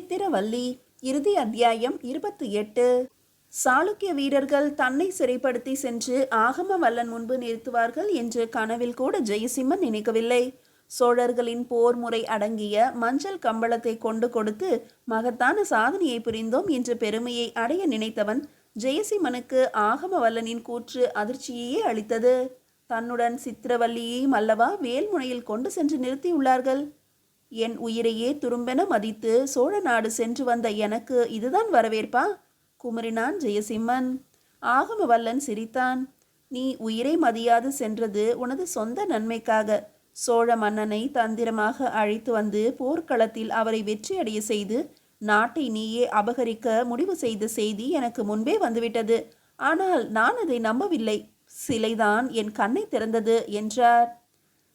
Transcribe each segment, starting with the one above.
சித்திரவல்லி இறுதி அத்தியாயம் 28. சாளுக்கிய வீரர்கள் தன்னை சிறைப்படுத்தி சென்று ஆகமவல்லன் முன்பு நிறுத்துவார்கள் என்று கனவில் கூட ஜெயசிம்மன் நினைக்கவில்லை. சோழர்களின் போர் முறை அடங்கிய மஞ்சள் கம்பளத்தை கொண்டு கொடுத்து மகத்தான சாதனையை புரிந்தோம் என்ற பெருமையை அடைய நினைத்தவன் ஜெயசிம்மனுக்கு ஆகமவல்லனின் கூற்று அதிர்ச்சியையே அளித்தது. தன்னுடன் சித்திரவல்லியையும் அல்லவா வேல்முனையில் கொண்டு சென்று நிறுத்தியுள்ளார்கள். என் உயிரையே துரும்பென மதித்து சோழ நாடு சென்று வந்த எனக்கு இதுதான் வரவேற்பா? குமரினான் ஜெயசிம்மன். ஆகமவல்லன் சிரித்தான். நீ உயிரை மதியாது சென்றது உனது சொந்த நன்மைக்காக. சோழ மன்னனை தந்திரமாக அழைத்து வந்து போர்க்களத்தில் அவரை வெற்றியடைய செய்து நாட்டை நீயே அபகரிக்க முடிவு செய்த செய்தி எனக்கு முன்பே வந்துவிட்டது. ஆனால் நான் அதை நம்பவில்லை. சிலைதான் என் கண்ணை திறந்தது என்றார்.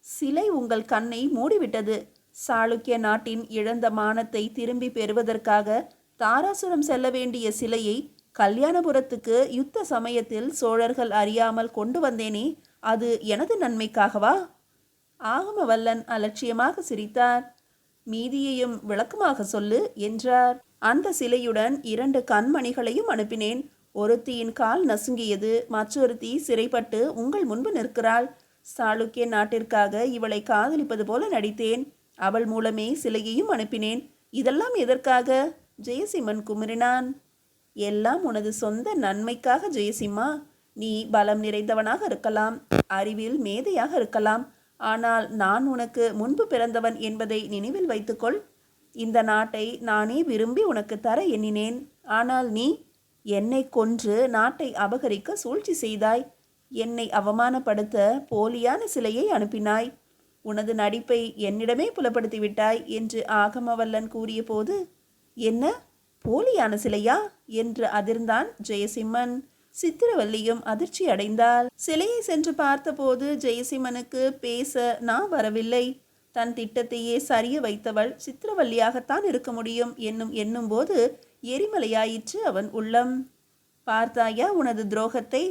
சிலை உங்கள் கண்ணை மூடிவிட்டது. சாளுக்கிய நாட்டின் இழந்த மானத்தை திரும்பி பெறுவதற்காக தாராசுரம் செல்ல வேண்டிய சிலையை கல்யாணபுரத்துக்கு யுத்த சமயத்தில் சோழர்கள் அறியாமல் கொண்டு வந்தேனே, அது எனது நன்மைக்காகவா? ஆகமவல்லன் அலட்சியமாக சிரித்தார். மீதியையும் விளக்கமாக சொல்லு என்றார். அந்த சிலையுடன் 2 கண்மணிகளையும் அனுப்பினேன். ஒருத்தியின் கால் நசுங்கியது, மற்றொருத்தி சிறைப்பட்டு உங்கள் முன்பு நிற்கிறாள். சாளுக்கிய நாட்டிற்காக இவளை காதலிப்பது போல நடித்தேன். அவள் மூலமே சிலையையும் அனுப்பினேன். இதெல்லாம் எதற்காக? ஜெயசிம்மன் குமரினான். எல்லாம் உனது சொந்த நன்மைக்காக ஜெயசிம்மா. நீ பலம் நிறைந்தவனாக இருக்கலாம், அறிவில் மேதையாக இருக்கலாம். ஆனால் நான் உனக்கு முன்பு பிறந்தவன் என்பதை நினைவில் வைத்துக்கொள். இந்த நாட்டை நானே விரும்பி உனக்கு தர எண்ணினேன். ஆனால் நீ என்னை கொன்று நாட்டை அபகரிக்க சூழ்ச்சி செய்தாய். என்னை அவமானப்படுத்த போலியான சிலையை அனுப்பினாய். உனது நடிப்பை என்னிடமே புலப்படுத்திவிட்டாய் என்று ஆகமவல்லன் கூறிய போது, என்ன போலியான சிலையா என்று அதிர்ந்தான் ஜெயசிம்மன். சித்திரவல்லியும் அதிர்ச்சி அடைந்தாள். சிலையை சென்று பார்த்தபோது ஜெயசிம்மனுக்கு பேச நான் வரவில்லை. தன் திட்டத்தையே சரிய வைத்தவள் சித்திரவல்லியாகத்தான் இருக்க முடியும் எண்ணும்போது எரிமலையாயிற்று அவன் உள்ளம். பார்த்தாயா உனது துரோகத்தை?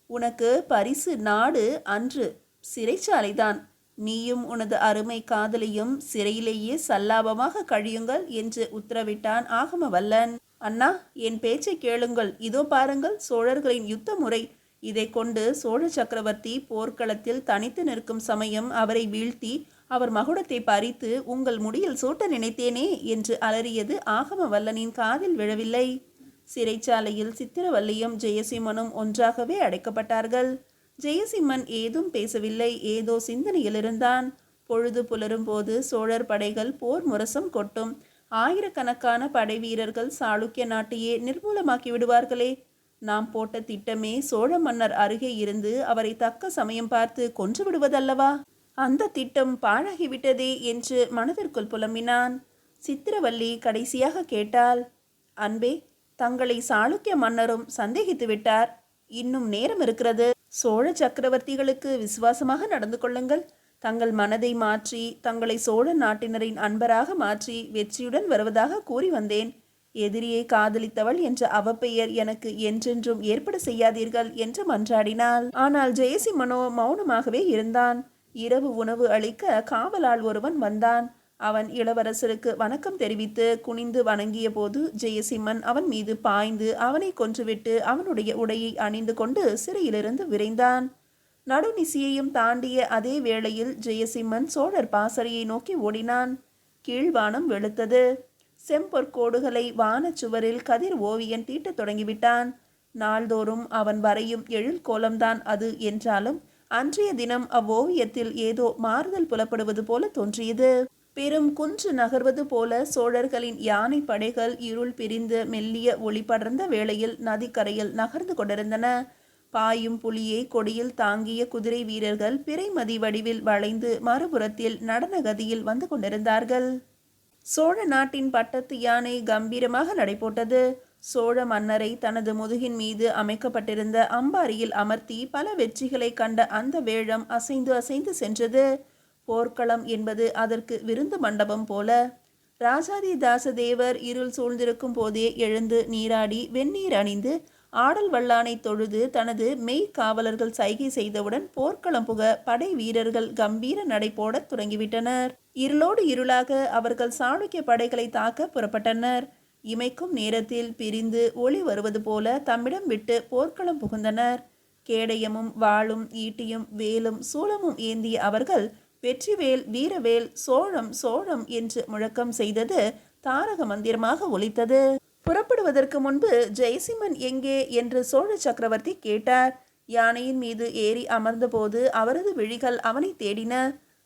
உனக்கு பரிசு நாடு அன்று சிறைச்சாலைதான். நீயும் உனது அருமை காதலியும் சிறையிலேயே சல்லாபமாக கழியுங்கள் என்று உத்தரவிட்டான் ஆகமவல்லன். அண்ணா, என் பேச்சை கேளுங்கள். இதோ பாருங்கள் சோழர்களின் யுத்த முறை. இதை கொண்டு சோழ சக்கரவர்த்தி போர்க்களத்தில் தனித்து நிற்கும் சமயம் அவரை வீழ்த்தி அவர் மகுடத்தை பறித்து உங்கள் முடியில் சூட்ட நினைத்தேனே என்று அலறியது ஆகமவல்லனின் காதில் விழவில்லை. சிறைச்சாலையில் சித்திரவல்லியும் ஜெயசிம்மனும் ஒன்றாகவே அடைக்கப்பட்டார்கள். ஜெயசிம்மன் ஏதும் பேசவில்லை. ஏதோ சிந்தனையில் இருந்தான். பொழுது புலரும் போது சோழர் படைகள் போர் முரசம் கொட்டும். ஆயிரக்கணக்கான படை வீரர்கள் சாளுக்கிய நாட்டையே நிர்மூலமாக்கி விடுவார்களே. நாம் போட்ட திட்டமே சோழ மன்னர் அருகே இருந்து அவரை தக்க சமயம் பார்த்து கொன்று விடுவதல்லவா? அந்த திட்டம் பாழாகிவிட்டதே என்று மனதிற்குள் புலம்பினான். சித்திரவல்லி கடைசியாக கேட்டாள். அன்பே, தங்களை சாளுக்கிய மன்னரும் சந்தேகித்து விட்டார். இன்னும் நேரம் இருக்கிறது. சோழ சக்கரவர்த்திகளுக்கு விசுவாசமாக நடந்து கொள்ளுங்கள். தங்கள் மனதை மாற்றி தங்களை சோழ நாட்டினரின் அன்பராக மாற்றி வெற்றியுடன் வருவதாக கூறி வந்தேன். எதிரியை காதலித்தவள் என்ற அவப்பெயர் எனக்கு என்றென்றும் ஏற்பட செய்யாதீர்கள் என்று மன்றாடினாள். ஆனால் ஜெயசிம்மனோ மௌனமாகவே இருந்தான். இரவு உணவு அளிக்க காவலாள் ஒருவன் வந்தான். அவன் இளவரசருக்கு வணக்கம் தெரிவித்து குனிந்து வணங்கிய போது ஜெயசிம்மன் அவன் மீது பாய்ந்து அவனை கொன்றுவிட்டு அவனுடைய உடையை அணிந்து கொண்டு சிறையிலிருந்து விரைந்தான். நடுநிசியையும் தாண்டிய அதே வேளையில் ஜெயசிம்மன் சோழர் பாசறையை நோக்கி ஓடினான். கீழ்வானம் வெளுத்தது. செம்பொற்கோடுகளை வானச்சுவரில் கதிர் ஓவியன் தீட்டத் தொடங்கிவிட்டான். நாள்தோறும் அவன் வரையும் எழில் கோலம்தான் அது என்றாலும் அன்றைய தினம் அவ்வோவியத்தில் ஏதோ மாறுதல் புலப்படுவது போல தோன்றியது. பெரும் குன்று நகர்வது போல சோழர்களின் யானை படைகள் இருள் பிரிந்து மெல்லிய ஒளி படர்ந்த வேளையில் நதிக்கரையில் நகர்ந்து கொண்டிருந்தன. பாயும் புலியை கொடியில் தாங்கிய குதிரை வீரர்கள் பிறைமதி வடிவில் வளைந்து மறுபுறத்தில் நடன கதியில் வந்து கொண்டிருந்தார்கள். சோழ நாட்டின் பட்டத்து யானை கம்பீரமாக நடைபோட்டது. சோழ மன்னரை தனது முதுகின் மீது அமைக்கப்பட்டிருந்த அம்பாரியில் அமர்த்தி பல வெற்றிகளை கண்ட அந்த வேழம் அசைந்து அசைந்து சென்றது. போர்க்களம் என்பது அதற்கு விருந்து மண்டபம் போல. ராஜாதி தாசதேவர் இருள் சூழ்ந்திருக்கும் போதே எழுந்து நீராடி வெந்நீர் அணிந்து ஆடல் வல்லானை தொழுது தனது மெய் காவலர்கள் சைகை செய்தவுடன் போர்க்களம் புக படை வீரர்கள் கம்பீர நடை போடத் தொடங்கிவிட்டனர். இருளோடு இருளாக அவர்கள் சாளுக்கிய படைகளை தாக்க புறப்பட்டனர். இமைக்கும் நேரத்தில் பிரிந்து ஒளி வருவது போல தம்மிடம் விட்டு போர்க்களம் புகுந்தனர். கேடயமும் வாளும் ஈட்டியும் வேலும் சூலமும் ஏந்திய அவர்கள் வெற்றிவேல் வீரவேல் சோழம் சோழம் என்று முழக்கம் செய்தது தாரக மந்திரமாக ஒலித்தது. புறப்படுவதற்கு முன்பு ஜெயசிம்மன் எங்கே என்று சோழ சக்கரவர்த்தி கேட்டார். யானையின் மீது ஏறி அமர்ந்தபோது அவரது விழிகள் அவனை தேடின.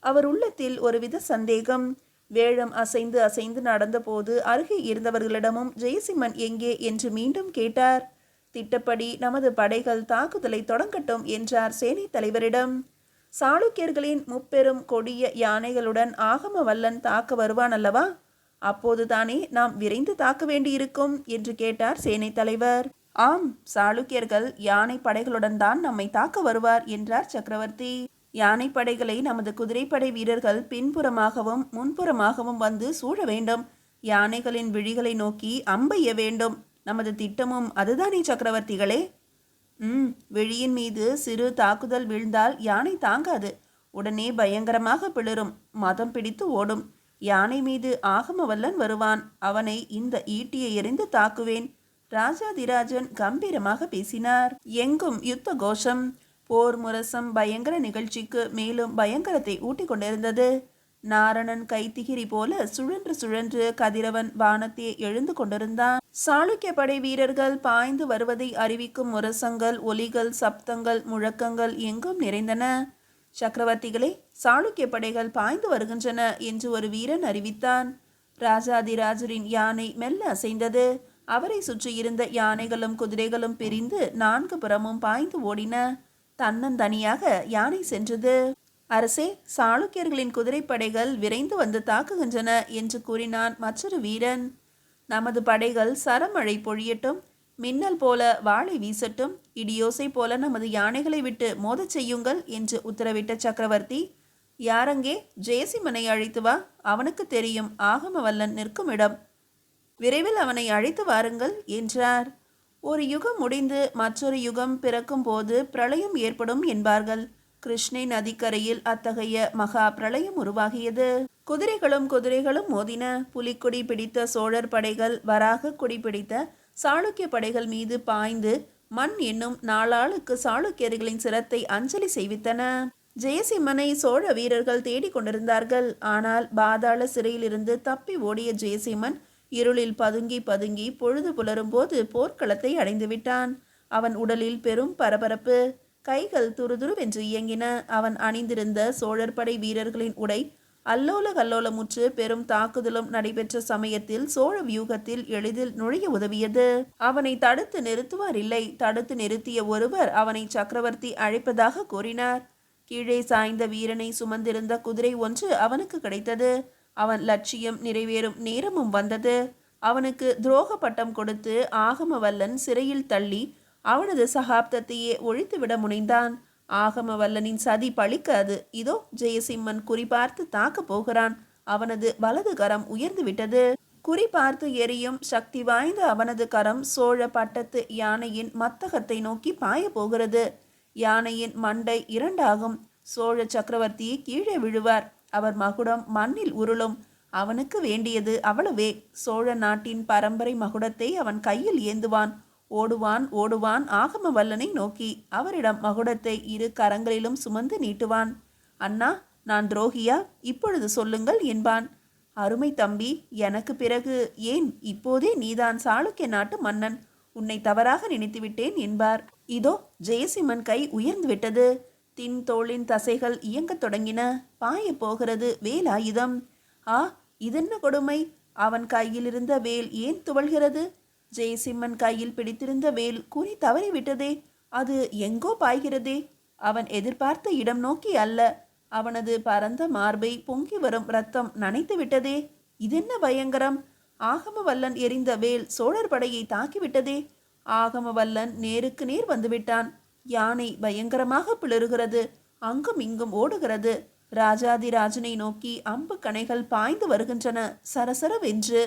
அவர் உள்ளத்தில் ஒருவித சந்தேகம். வேழம் அசைந்து அசைந்து நடந்தபோது அருகே இருந்தவர்களிடமும் ஜெயசிம்மன் எங்கே என்று மீண்டும் கேட்டார். திட்டப்படி நமது படைகள் தாக்குதலை தொடங்கட்டும் என்றார் சேனை தலைவரிடம். சாளுக்கியர்களின் முப்பெரும் கொடிய யானைகளுடன் ஆகமவல்லன் தாக்க வருவான் அல்லவா? அப்போதுதானே நாம் விரைந்து தாக்க வேண்டியிருக்கும் என்று கேட்டார் சேனை தலைவர். ஆம், சாளுக்கியர்கள் யானை படைகளுடன் தான் நம்மை தாக்க வருவார் என்றார் சக்கரவர்த்தி. யானை படைகளை நமது குதிரைப்படை வீரர்கள் பின்புறமாகவும் முன்புறமாகவும் வந்து சூழ வேண்டும். யானைகளின் விழிகளை நோக்கி அம்பெய்ய வேண்டும். நமது திட்டமும் அதுதானே சக்கரவர்த்திகளே? விழியின் மீது சிறு தாக்குதல் வீழ்ந்தால் யானை தாங்காது. உடனே பயங்கரமாக பிளரும், மதம் பிடித்து ஓடும். யானை மீது ஆகமவல்லன் வருவான். அவனை இந்த ஈட்டியை எறிந்து தாக்குவேன். ராஜாதிராஜன் கம்பீரமாக பேசினார். எங்கும் யுத்த கோஷம். போர் முரசம் பயங்கர நிகழ்ச்சிக்கு மேலும் பயங்கரத்தை ஊட்டிக் கொண்டிருந்தது. நாரணன் கைத்திகிரி போல சுழன்று சுழன்று கதிரவன் வானத்தே எழுந்து கொண்டிருந்தான். சாளுக்கிய படை வீரர்கள் பாய்ந்து வருவதை அறிவிக்கும் முரசங்கள், ஒலிகள், சப்தங்கள், முழக்கங்கள் எங்கும் நிறைந்தன. சக்கரவர்த்திகளே, சாளுக்கிய படைகள் பாய்ந்து வருகின்றன என்று ஒரு வீரன் அறிவித்தான். ராஜாதிராஜரின் யானை மெல்ல அசைந்தது. அவரை சுற்றியிருந்த யானைகளும் குதிரைகளும் பிரிந்து நான்கு புறமும் பாய்ந்து ஓடின. தன்னந்தனியாக யானை சென்றது. அரசே, சாளுக்கியர்களின் குதிரைப்படைகள் விரைந்து வந்து தாக்குகின்றன என்று கூறினான் மற்றொரு வீரன். நமது படைகள் சரமழை பொழியட்டும், மின்னல் போல வாளை வீசட்டும், இடியோசை போல நமது யானைகளை விட்டு மோதச் செய்யுங்கள் என்று உத்தரவிட்ட சக்கரவர்த்தி, யாரங்கே? ஜெயசிம்மனை அழைத்து வா. அவனுக்கு தெரியும் ஆகமவல்லன் நிற்கும் இடம். விரைவில் அவனை அழைத்து வாருங்கள் என்றார். ஒரு யுகம் முடிந்து மற்றொரு யுகம் பிறக்கும் போது பிரளயம் ஏற்படும் என்பார்கள். கிருஷ்ணை நதிக்கரையில் அத்தகைய மகா பிரளயம் உருவாகியது. குதிரைகளும் மோதின. புலிக்கொடி பிடித்த சோழர் படைகள் வராக கொடி பிடித்த சாளுக்கிய படைகள் மீது பாய்ந்து மண் என்னும் நாளாளுக்கு சாளுக்கியர்களின் சிரத்தை அஞ்சலி செய்வித்தன. ஜெயசிம்மனை சோழ வீரர்கள் தேடிக் கொண்டிருந்தார்கள். ஆனால் பாதாள சிறையிலிருந்து தப்பி ஓடிய ஜெயசிம்மன் இருளில் பதுங்கி பதுங்கி பொழுது புலரும் போது போர்க்களத்தை அடைந்து விட்டான். அவன் உடலில் பெரும் பரபரப்பு. கைகள் துருதுருவென்று இயங்கின. அவன் அணிந்திருந்த சோழர் படை வீரர்களின் உடை அல்லோல கல்லோலமுற்று பெரும் தாக்குதலும் நடைபெற்ற சமயத்தில் சோழ வியூகத்தில் எளிதில் நுழைய உதவியது. அவனை தடுத்து நிறுத்துவார் இல்லை. தடுத்து நிறுத்திய ஒருவர் அவனை சக்கரவர்த்தி அழைப்பதாக கூறினார். கீழே சாய்ந்த வீரனை சுமந்திருந்த குதிரை ஒன்று அவனுக்கு கிடைத்தது. அவன் லட்சியம் நிறைவேறும் நேரமும் வந்தது. அவனுக்கு துரோக பட்டம் கொடுத்து ஆகமவல்லன் சிறையில் தள்ளி அவனது சகாப்தத்தையே ஒழித்துவிட முனைந்தான். ஆகமவல்லனின் சதி பழிக்காது. இதோ ஜெயசிம்மன் குறிபார்த்து தாக்க போகிறான். அவனது வலது கரம் உயர்ந்து விட்டது. குறிபார்த்து எரியும் சக்தி வாய்ந்த அவனது கரம் சோழ பட்டத்து யானையின் மத்தகத்தை நோக்கி பாய போகிறது. யானையின் மண்டை இரண்டாகும். சோழ சக்கரவர்த்தி கீழே விழுவார். அவர் மகுடம் மண்ணில் உருளும். அவனுக்கு வேண்டியது அவ்வளவே. சோழ நாட்டின் பரம்பரை மகுடத்தை அவன் கையில் ஏந்துவான். ஓடுவான் ஆகமவல்லனை நோக்கி. அவரிடம் மகுடத்தை இரு கரங்களிலும் சுமந்து நீட்டுவான். அண்ணா, நான் துரோகியா? இப்பொழுது சொல்லுங்கள் என்பான். அருமை தம்பி, எனக்கு பிறகு ஏன், இப்போதே நீதான் சாளுக்கிய நாட்டு மன்னன். உன்னை தவறாக நினைத்துவிட்டேன் என்பார். இதோ ஜெயசிம்மன் கை உயர்ந்து விட்டது. தின் தோளின் தசைகள் இயங்கத் தொடங்கின. பாய போகிறது வேலாயுதம். ஆ, இதென்ன கொடுமை! அவன் கையில் இருந்த வேல் ஏன் துவள்கிறது? ஜெயசிம்மன் கையில் பிடித்திருந்த வேல் குறி தவறிவிட்டதே. அது எங்கோ பாய்கிறதே. அவன் எதிர்பார்த்த இடம் நோக்கி அல்ல. அவனது பரந்த மார்பை பொங்கி வரும் ரத்தம் நனைத்து விட்டதே. இதென்ன பயங்கரம்! ஆகமவல்லன் எறிந்த வேல் சோழர் படையை தாக்கிவிட்டதே. ஆகமவல்லன் நேருக்கு நேர் வந்துவிட்டான். யானை பயங்கரமாக பிளறுகிறது. அங்கும் இங்கும் ஓடுகிறது. ராஜாதிராஜனை நோக்கி அம்பு கணைகள் பாய்ந்து வருகின்றன சரசரவென்று.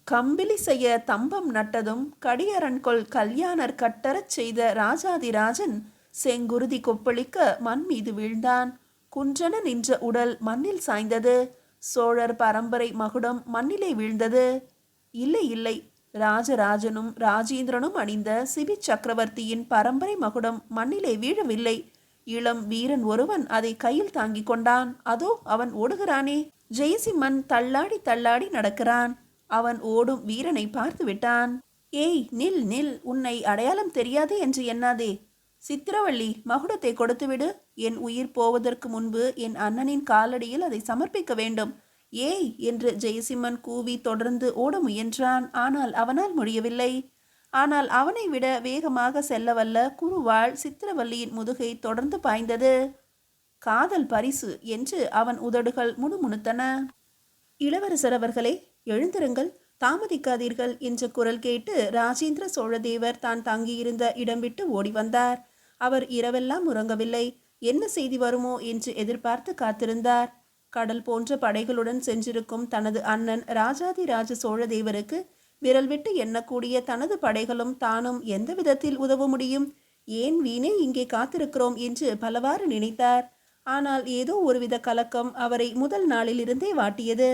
கம்பிலி செய்ய தம்பம் நட்டதும் கடியரன்கொள் கல்யாணர் கட்டரச் செய்த ராஜாதிராஜன் செங்குருதி கொப்பளிக்க மண் மீது வீழ்ந்தான். குன்றென நின்ற உடல் மண்ணில் சாய்ந்தது. சோழர் பரம்பரை மகுடம் மண்ணிலே வீழ்ந்தது. இல்லை இல்லை, ராஜராஜனும் ராஜேந்திரனும் அணிந்த சிபி சக்கரவர்த்தியின் பரம்பரை மகுடம் மண்ணிலே வீழவில்லை. இளம் வீரன் ஒருவன் அதை கையில் தாங்கிக் கொண்டான். அதோ அவன் ஓடுகிறானே. ஜெயசிம்மன் தள்ளாடி தள்ளாடி நடக்கிறான். அவன் ஓடும் வீரனை பார்த்து விட்டான். ஏய், நில் நில், உன்னை அடையாளம் தெரியாது என்று எண்ணாதே. சித்திரவள்ளி, மகுடத்தை கொடுத்துவிடு. என் உயிர் போவதற்கு முன்பு என் அண்ணனின் காலடியில் அதை சமர்ப்பிக்க வேண்டும். ஏய் என்று ஜெயசிம்மன் கூவி தொடர்ந்து ஓட முயன்றான். ஆனால் அவனால் முடியவில்லை. ஆனால் அவனை விட வேகமாக செல்லவல்ல குருவாள் சித்திரவல்லியின் முதுகை தொடர்ந்து பாய்ந்தது. காதல் பரிசு என்று அவன் உதடுகள் முணுமுணுத்தன. இளவரசர் அவர்களே, எழுந்திருங்கள், தாமதிக்காதீர்கள் என்ற குரல் கேட்டு ராஜேந்திர சோழதேவர் தான் தங்கியிருந்த இடம் விட்டு ஓடி வந்தார். அவர் இரவெல்லாம் உறங்கவில்லை. என்ன செய்தி வருமோ என்று எதிர்பார்த்து காத்திருந்தார். கடல் போன்ற படைகளுடன் சென்றிருக்கும் தனது அண்ணன் ராஜாதிராஜ சோழதேவருக்கு விரல் விட்டு எண்ணக்கூடிய தனது படைகளும் தானும் எந்த விதத்தில் உதவ முடியும்? ஏன் வீணே இங்கே காத்திருக்கிறோம் என்று பலவாறு நினைத்தார். ஆனால் ஏதோ ஒருவித கலக்கம் அவரை முதல் நாளிலிருந்தே வாட்டியது.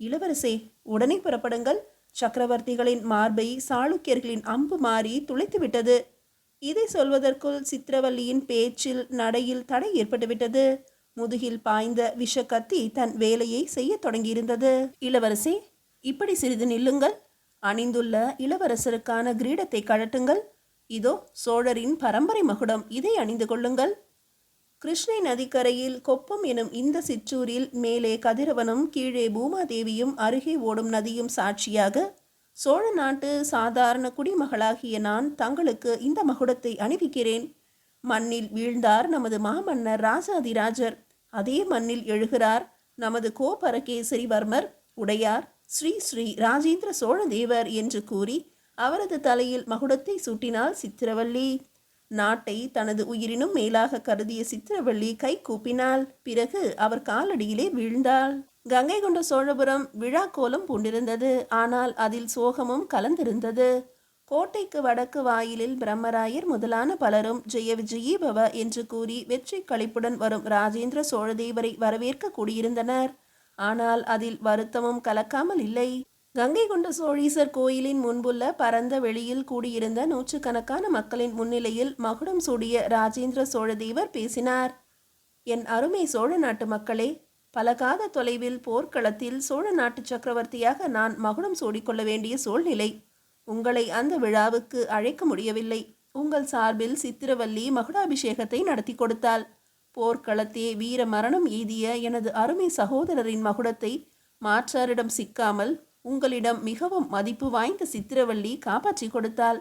இளவரசே, உடனே புறப்படுங்கள். சக்கரவர்த்திகளின் மார்பை சாளுக்கியர்களின் அம்பு மாறி துளைத்துவிட்டது. இதை சொல்வதற்குள் சித்திரவல்லியின் பேச்சில் நடையில் தடை ஏற்பட்டுவிட்டது. முதுகில் பாய்ந்த விஷக்கத்தி தன் வேலையை செய்ய தொடங்கியிருந்தது. இளவரசே, இப்படி சிறிது நில்லுங்கள். அணிந்துள்ள இளவரசருக்கான கிரீடத்தை கழட்டுங்கள். இதோ சோழரின் பரம்பரை மகுடம், இதை அணிந்து கொள்ளுங்கள். கிருஷ்ணை நதிக்கரையில் கொப்பம் எனும் இந்த சிற்றூரில் மேலே கதிரவனும் கீழே பூமாதேவியும் அருகே ஓடும் நதியும் சாட்சியாக சோழ நாட்டு சாதாரண குடிமகளாகிய நான் தங்களுக்கு இந்த மகுடத்தை அணிவிக்கிறேன். மண்ணில் வீழ்ந்தார் நமது மாமன்னர் ராஜாதிராஜர். அதே மண்ணில் எழுகிறார் நமது கோபரகேசரிவர்மர் உடையார் ஸ்ரீ ஸ்ரீ ராஜேந்திர சோழதேவர் என்று கூறி அவரது தலையில் மகுடத்தை சூட்டினாள் சித்திரவல்லி. நாட்டை தனது உயிரினும் மேலாக கருதிய சித்திரவல்லி கை கூப்பினாள். பிறகு அவர் காலடியிலே வீழ்ந்தாள். கங்கை கொண்ட சோழபுரம் விழா கோலம் பூண்டிருந்தது. ஆனால் அதில் சோகமும் கலந்திருந்தது. கோட்டைக்கு வடக்கு வாயிலில் பிரம்மராயர் முதலான பலரும் ஜெய விஜயீபவ என்று கூறி வெற்றி களிப்புடன் வரும் ராஜேந்திர சோழதேவரை வரவேற்க கூடியிருந்தனர். ஆனால் அதில் வருத்தமும் கலக்காமல் இல்லை. கங்கை கொண்ட சோழீசர் கோயிலின் முன்புள்ள பரந்த வெளியில் கூடியிருந்த நூற்றுக்கணக்கான மக்களின் முன்னிலையில் மகுடம் சூடிய ராஜேந்திர சோழதேவர் பேசினார். என் அருமை சோழ நாட்டு மக்களே, பல காத தொலைவில் போர்க்களத்தில் சோழ நாட்டு சக்கரவர்த்தியாக நான் மகுடம் சூடிக்கொள்ள வேண்டிய சூழ்நிலை. உங்களை அந்த விழாவுக்கு அழைக்க முடியவில்லை. உங்கள் சார்பில் சித்திரவல்லி மகுடாபிஷேகத்தை நடத்தி கொடுத்தாள். போர்க்களத்தே வீர மரணம் எய்திய எனது அருமை சகோதரரின் மகுடத்தை மாற்றாரிடம் சிக்காமல் உங்களிடம் மிகவும் மதிப்பு வாய்ந்த சித்திரவல்லி காப்பாற்றி கொடுத்தாள்.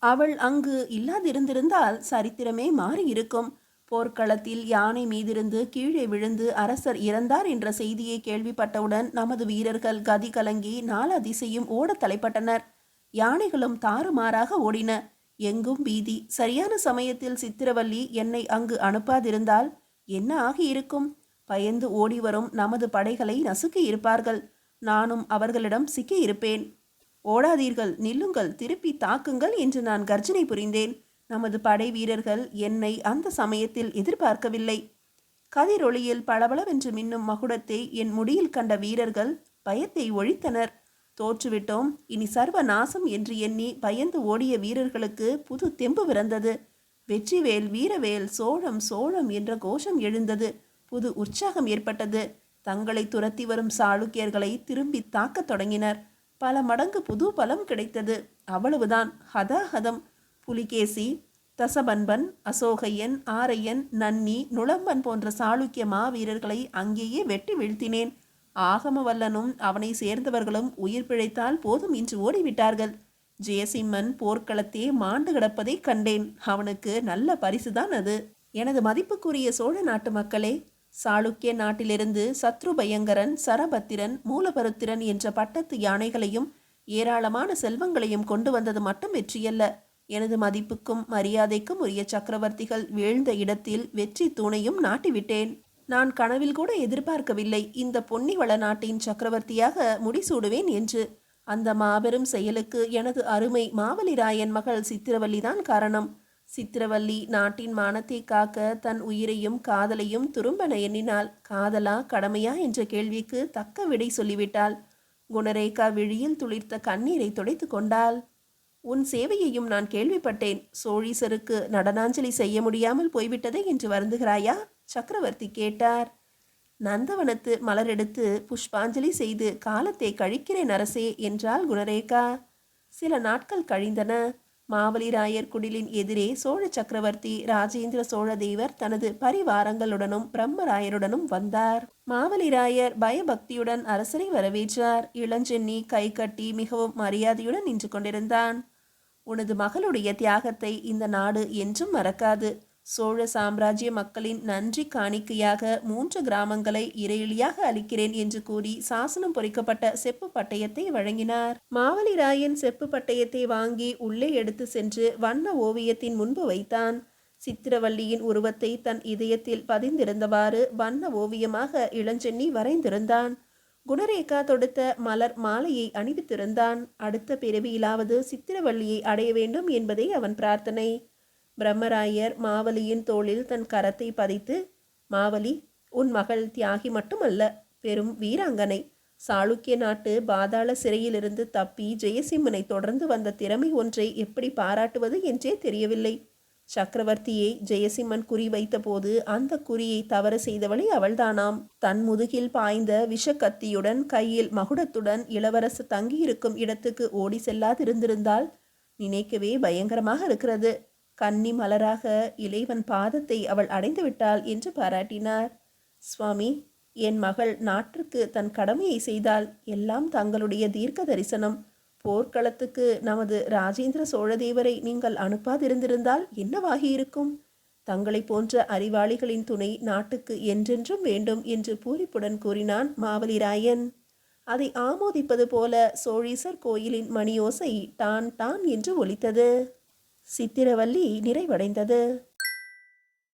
அவள் அங்கு இல்லாதிருந்திருந்தால் சரித்திரமே மாறியிருக்கும். போர்க்களத்தில் யானை மீதிருந்து கீழே விழுந்து அரசர் இறந்தார் என்ற செய்தியை கேள்விப்பட்டவுடன் நமது வீரர்கள் கதி கலங்கி நாலா திசையும் ஓட தலைப்பட்டனர். யானைகளும் தாறுமாறாக ஓடின. எங்கும் பீதி. சரியான சமயத்தில் சித்திரவல்லி என்னை அங்கு அனுப்பாதிருந்தால் என்ன ஆகியிருக்கும்? பயந்து ஓடி வரும் நமது படைகளை நசுக்கி இருப்பார்கள். நானும் அவர்களிடம் சிக்கி இருப்பேன். ஓடாதீர்கள், நில்லுங்கள், திருப்பி தாக்குங்கள் என்று நான் கர்ஜனை புரிந்தேன். நமது படை வீரர்கள் என்னை அந்த சமயத்தில் எதிர்பார்க்கவில்லை. கதிரொளியில் பளபளவென்று மின்னும் மகுடத்தை என் முடியில் கண்ட வீரர்கள் பயத்தை ஒழித்தனர். தோற்றுவிட்டோம், இனி சர்வ நாசம் என்று எண்ணி பயந்து ஓடிய வீரர்களுக்கு புது தெம்பு பிறந்தது. வெற்றிவேல், வீரவேல், சோழம் சோழம் என்ற கோஷம் எழுந்தது. புது உற்சாகம் ஏற்பட்டது. தங்களை துரத்தி வரும் சாளுக்கியர்களை திரும்பி தாக்கத் தொடங்கினர். பல மடங்கு புது பலம் கிடைத்தது. அவ்வளவுதான். ஹதாஹதம். புலிகேசி, தசபன்பன், அசோகையன், ஆரையன், நன்னி, நுளம்பன் போன்ற சாளுக்கிய மாவீரர்களை அங்கேயே வெட்டி வீழ்த்தினேன். ஆகமவல்லனும் அவனை சேர்ந்தவர்களும் உயிர் பிழைத்தால் போதும் என்று ஓடிவிட்டார்கள். ஜெயசிம்மன் போர்க்களத்தே மாண்டு கிடப்பதை கண்டேன். அவனுக்கு நல்ல பரிசுதான் அது. எனது மதிப்புக்குரிய சோழ நாட்டு மக்களே, சாளுக்கிய நாட்டிலிருந்து சத்ருபயங்கரன், சரபத்திரன், மூலபருத்திரன் என்ற பட்டத்து யானைகளையும் ஏராளமான செல்வங்களையும் கொண்டு வந்தது மட்டும் வெற்றியல்ல. எனது மதிப்புக்கும் மரியாதைக்கும் உரிய சக்கரவர்த்திகள் வீழ்ந்த இடத்தில் வெற்றி தூணையும் நாட்டிவிட்டேன். நான் கனவில் கூட எதிர்பார்க்கவில்லை இந்த பொன்னிவள நாட்டின் சக்கரவர்த்தியாக முடிசூடுவேன் என்று. அந்த மாபெரும் செயலுக்கு எனது அருமை மாவலிராயன் மகள் சித்திரவல்லிதான் காரணம். சித்திரவல்லி நாட்டின் மானத்தை காக்க தன் உயிரையும் காதலையும் துரும்பென எண்ணினாள். காதலா கடமையா என்ற கேள்விக்கு தக்க விடை சொல்லிவிட்டாள். குணரேகா விழியில் துளிர்த்த கண்ணீரை துடைத்து கொண்டாள். உன் சேவையையும் நான் கேள்விப்பட்டேன். சோழீசருக்கு நடனாஞ்சலி செய்ய முடியாமல் போய்விட்டதே என்று வருந்துகிறாயா? சக்கரவர்த்தி கேட்டார். நந்தவனத்து மலரெடுத்து புஷ்பாஞ்சலி செய்து காலத்தை கழிக்கிறேன் அரசே என்றாள் குணரேகா. சில நாட்கள் கழிந்தன. மாவலிராயர் குடிலின் எதிரே சோழ சக்கரவர்த்தி ராஜேந்திர சோழ தேவர் தனது பரிவாரங்களுடனும் பிரம்மராயருடனும் வந்தார். மாவலிராயர் பயபக்தியுடன் அரசரை வரவேற்றார். இளஞ்சென்னி கை கட்டி மிகவும் மரியாதையுடன் நின்று கொண்டிருந்தான். உனது மகளுடைய தியாகத்தை இந்த நாடு என்றும் மறக்காது. சோழ சாம்ராஜ்ய மக்களின் நன்றி காணிக்கையாக 3 கிராமங்களை இறையிலியாக அளிக்கிறேன் என்று கூறி சாசனம் பொறிக்கப்பட்ட செப்பு பட்டயத்தை வழங்கினார். மாவலிராயன் செப்பு பட்டயத்தை வாங்கி உள்ளே எடுத்து சென்று வண்ண ஓவியத்தின் முன்பு வைத்தான். சித்திரவல்லியின் உருவத்தை தன் இதயத்தில் பதிந்திருந்தவாறு வண்ண ஓவியமாக இளஞ்சென்னி வரைந்திருந்தான். குணரேகா தொடுத்த மலர் மாலையை அணிவித்திருந்தான். அடுத்த பிறவியிலாவது சித்திரவல்லியை அடைய வேண்டும் என்பதே அவன் பிரார்த்தனை. பிரம்மராயர் மாவலியின் தோளில் தன் கரத்தை பதித்து, மாவலி, உன் மகள் தியாகி மட்டுமல்ல, பெரும் வீராங்கனை. சாளுக்கிய நாட்டு பாதாள சிறையிலிருந்து தப்பி ஜெயசிம்மனை தொடர்ந்து வந்த திறமை ஒன்றை எப்படி பாராட்டுவது என்றே தெரியவில்லை. சக்கரவர்த்தியை ஜெயசிம்மன் குறி வைத்த போது அந்த குறியை தவறு செய்தவளே அவள்தானாம். தன் முதுகில் பாய்ந்த விஷக்கத்தியுடன் கையில் மகுடத்துடன் இளவரசு தங்கியிருக்கும் இடத்துக்கு ஓடி செல்லாதிருந்திருந்தால் நினைக்கவே பயங்கரமாக இருக்கிறது. கன்னி மலராக இளைவன் பாதத்தை அவள் அடைந்து விட்டாள் என்று பாராட்டினார். சுவாமி, என் மகள் நாட்டிற்கு தன் கடமையை செய்தால் எல்லாம் தங்களுடைய தீர்க்க தரிசனம். போர்க்களத்துக்கு நமது ராஜேந்திர சோழதேவரை நீங்கள் அனுப்பாதிருந்திருந்தால் என்னவாகியிருக்கும்? தங்களை போன்ற அறிவாளிகளின் துணை நாட்டுக்கு என்றென்றும் வேண்டும் என்று பூரிப்புடன் கூறினான் மாவலிராயன். அதை ஆமோதிப்பது போல சோழீசர் கோயிலின் மணியோசை டான் டான் என்று ஒலித்தது. சித்திரவல்லி நிறைவடைந்தது.